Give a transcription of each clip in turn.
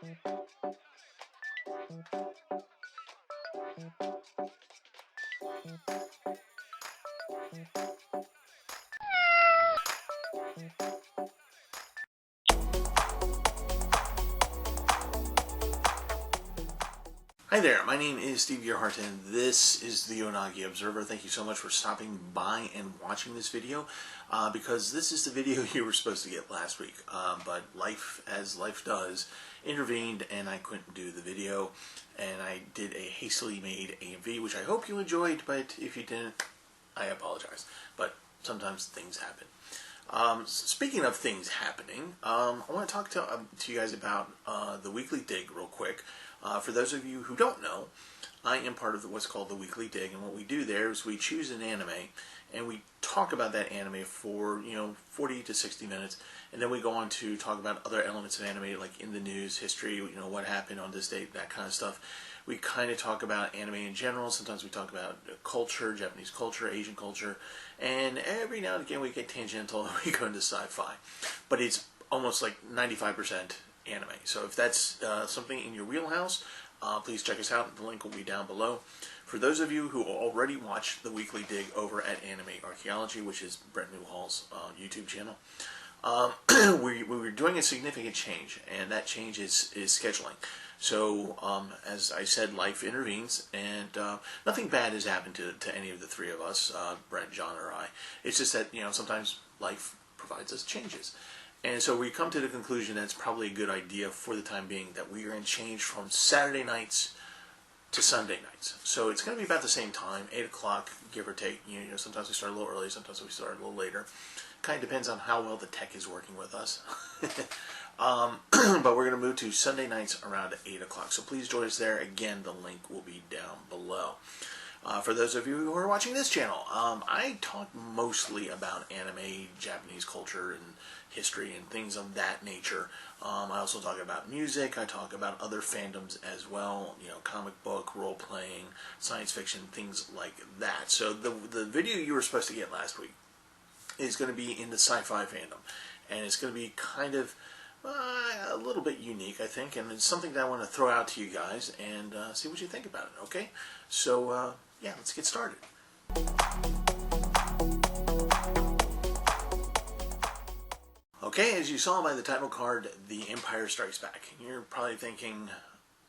Hi there, my name is Steve Gearhart and this is the Onagi Observer. Thank you so much for stopping by and watching this video because this is the video you were supposed to get last week, but life, as life does, intervened and I couldn't do the video, and I did a hastily made AMV, which I hope you enjoyed, but if you didn't, I apologize, but sometimes things happen. Speaking of things happening, I want to talk to you guys about the Weekly Dig real quick. For those of you who don't know, I am part of what's called the Weekly Dig, and what we do there is we choose an anime and we talk about that anime for 40 to 60 minutes, and then we go on to talk about other elements of anime, like in the news, history, what happened on this date, that kind of stuff. We kind of talk about anime in general. Sometimes we talk about culture, Japanese culture, Asian culture, and every now and again we get tangential and we go into sci-fi. But it's almost like 95% anime. So if that's something in your wheelhouse, please check us out. The link will be down below. For those of you who already watch the Weekly Dig over at Anime Archaeology, which is Brett Newhall's YouTube channel, we're doing a significant change, and that change is scheduling. So, as I said, life intervenes, and nothing bad has happened to any of the three of us, Brett, John, or I. It's just that, sometimes life provides us changes. And so we come to the conclusion that it's probably a good idea for the time being that we are going to change from Saturday nights to Sunday nights. So it's going to be about the same time, 8 o'clock, give or take. Sometimes we start a little early, sometimes we start a little later. Kind of depends on how well the tech is working with us. But we're going to move to Sunday nights around 8 o'clock. So please join us there. Again, the link will be down below. For those of you who are watching this channel, I talk mostly about anime, Japanese culture, and history, and things of that nature. I also talk about music. I talk about other fandoms as well, comic book, role-playing, science fiction, things like that. So the video you were supposed to get last week is going to be in the sci-fi fandom, and it's going to be kind of a little bit unique, I think, and it's something that I want to throw out to you guys and see what you think about it, okay? So, yeah, let's get started. Okay, as you saw by the title card, The Empire Strikes Back. You're probably thinking,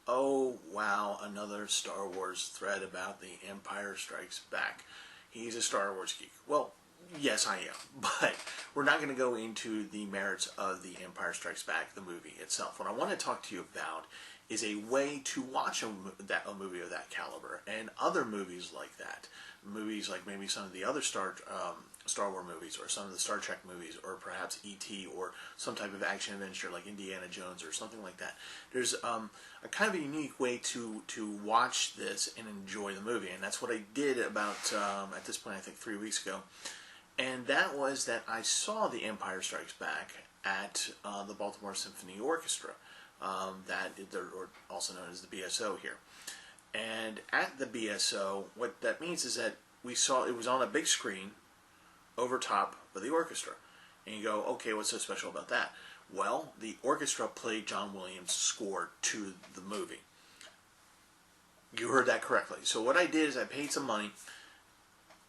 oh, wow, another Star Wars thread about The Empire Strikes Back. He's a Star Wars geek. Well, yes, I am, but we're not going to go into the merits of The Empire Strikes Back, the movie itself. What I want to talk to you about is a way to watch a movie of that caliber and other movies like that. Movies like maybe some of the other Star Wars movies, or some of the Star Trek movies, or perhaps E.T., or some type of action adventure like Indiana Jones or something like that. There's a kind of a unique way to watch this and enjoy the movie, and that's what I did about, at this point, I think 3 weeks ago. And that was that I saw The Empire Strikes Back at the Baltimore Symphony Orchestra, or also known as the BSO here. And at the BSO, what that means is that we saw it was on a big screen over top of the orchestra. And you go, okay, what's so special about that? Well, the orchestra played John Williams' score to the movie. You heard that correctly. So what I did is I paid some money,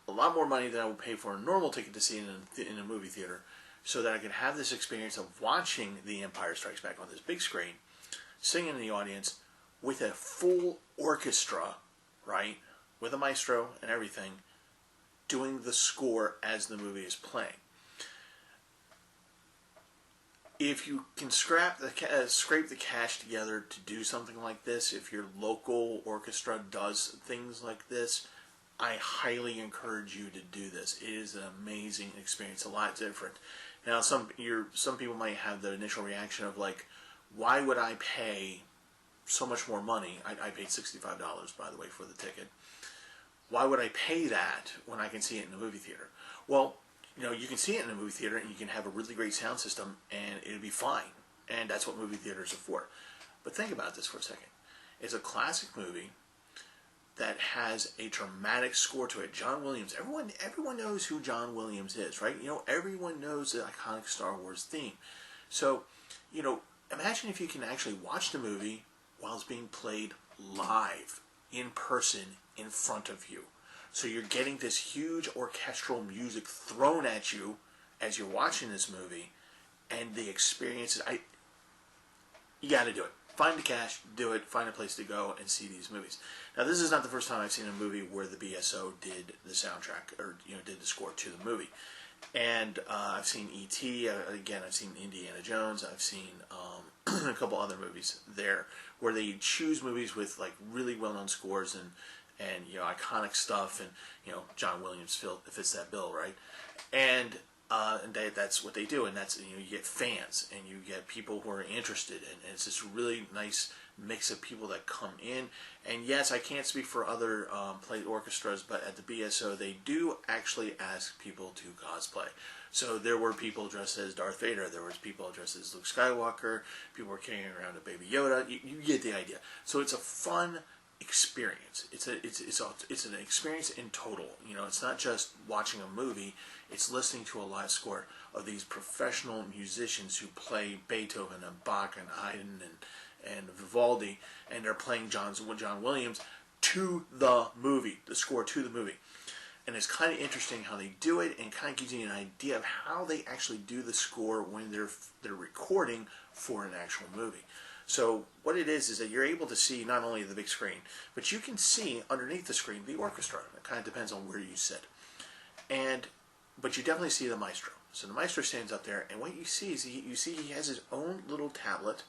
a lot more money than I would pay for a normal ticket to see it in a movie theater, so that I could have this experience of watching The Empire Strikes Back on this big screen, singing in the audience with a full orchestra, right, with a maestro and everything, doing the score as the movie is playing. If you can scrape the cash together to do something like this, if your local orchestra does things like this, I highly encourage you to do this. It is an amazing experience, a lot different. Now, some people might have the initial reaction of like, why would I pay so much more money? I paid $65, by the way, for the ticket. Why would I pay that when I can see it in the movie theater? Well, you can see it in the movie theater, and you can have a really great sound system, and it'll be fine. And that's what movie theaters are for. But think about this for a second. It's a classic movie that has a dramatic score to it. John Williams, everyone knows who John Williams is, right? Everyone knows the iconic Star Wars theme. So, imagine if you can actually watch the movie while it's being played live, in person, in front of you. So you're getting this huge orchestral music thrown at you as you're watching this movie, and the experiences, you got to do it. Find the cash, do it, find a place to go and see these movies. Now, this is not the first time I've seen a movie where the BSO did the soundtrack, or did the score to the movie. And I've seen E.T., again, I've seen Indiana Jones, I've seen a couple other movies there, where they choose movies with like really well-known scores and iconic stuff, and John Williams fits that bill, right? And that's what they do, and that's you get fans and you get people who are interested, and it's this really nice mix of people that come in. And yes, I can't speak for other played orchestras, but at the BSO they do actually ask people to cosplay. So there were people dressed as Darth Vader, there was people dressed as Luke Skywalker, people were carrying around a baby Yoda. You get the idea. So it's a fun experience. It's an experience in total. It's not just watching a movie. It's listening to a live score of these professional musicians who play Beethoven and Bach and Haydn and Vivaldi, and they're playing John Williams to the movie, the score to the movie. And it's kind of interesting how they do it, and kind of gives you an idea of how they actually do the score when they're recording for an actual movie. So what it is that you're able to see not only the big screen, but you can see underneath the screen the orchestra. It kind of depends on where you sit. But you definitely see the maestro. So the maestro stands up there, and what you see is he has his own little tablet,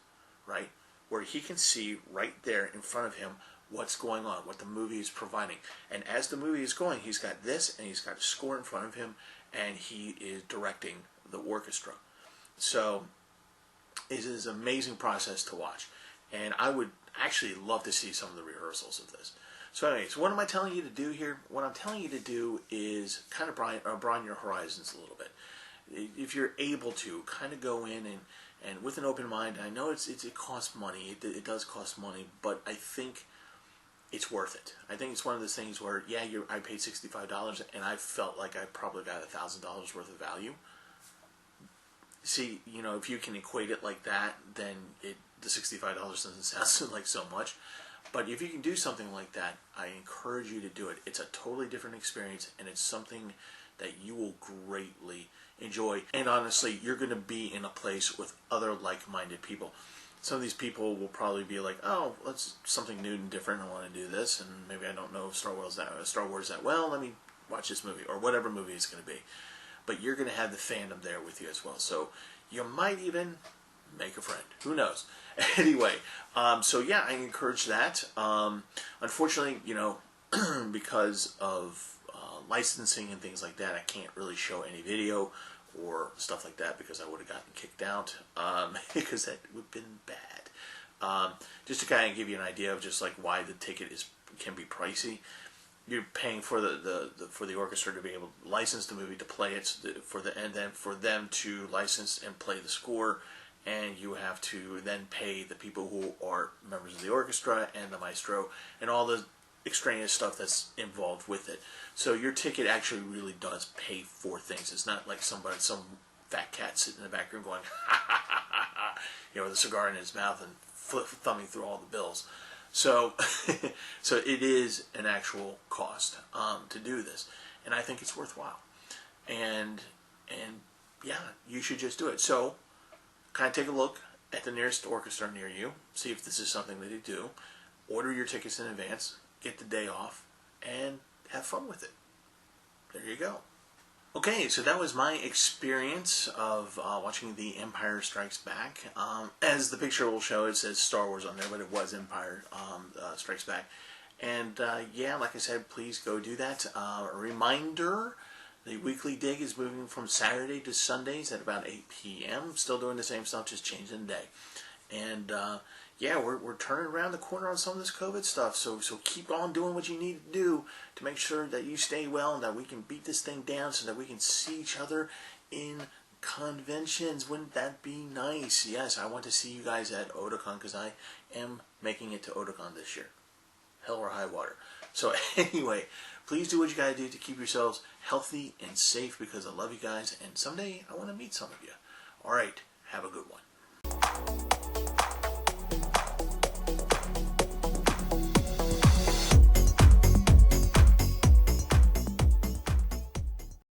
right, where he can see right there in front of him what's going on, what the movie is providing. And as the movie is going, he's got this, and he's got a score in front of him, and he is directing the orchestra. So it is an amazing process to watch. And I would actually love to see some of the rehearsals of this. So anyways, what am I telling you to do here? What I'm telling you to do is kind of broaden your horizons a little bit. If you're able to, kind of go in and with an open mind. I know it costs money. It does cost money, but I think it's worth it. I think it's one of those things where, I paid $65 and I felt like I probably got $1,000 worth of value. See, if you can equate it like that, then the $65 doesn't sound like so much. But if you can do something like that, I encourage you to do it. It's a totally different experience, and it's something that you will greatly enjoy. And honestly, you're going to be in a place with other like-minded people. Some of these people will probably be like, oh, that's something new and different. I want to do this, and maybe I don't know Star Wars that well. Let me watch this movie, or whatever movie it's going to be. But you're going to have the fandom there with you as well. So you might even make a friend. Who knows? Anyway, I encourage that. Unfortunately, because of licensing and things like that, I can't really show any video or stuff like that because I would have gotten kicked out because that would have been bad. Just to kind of give you an idea of just like why the ticket can be pricey. You're paying for the orchestra to be able to license the movie, to play it, and then for them to license and play the score, and you have to then pay the people who are members of the orchestra and the maestro and all the extraneous stuff that's involved with it. So your ticket actually really does pay for things. It's not like some fat cat sitting in the back room going ha ha ha ha ha, with a cigar in his mouth and thumbing through all the bills. So, so it is an actual cost to do this, and I think it's worthwhile. And you should just do it. So, kind of take a look at the nearest orchestra near you, see if this is something that they do. Order your tickets in advance, get the day off, and have fun with it. There you go. Okay, so that was my experience of watching The Empire Strikes Back. As the picture will show, it says Star Wars on there, but it was Empire Strikes Back. And like I said, please go do that. A reminder, the Weekly Dig is moving from Saturday to Sundays at about 8 p.m. Still doing the same stuff, just changing the day. And we're turning around the corner on some of this COVID stuff. So keep on doing what you need to do to make sure that you stay well and that we can beat this thing down so that we can see each other in conventions. Wouldn't that be nice? Yes, I want to see you guys at Otakon because I am making it to Otakon this year. Hell or high water. So anyway, please do what you gotta do to keep yourselves healthy and safe because I love you guys and someday I want to meet some of you. Alright, have a good one.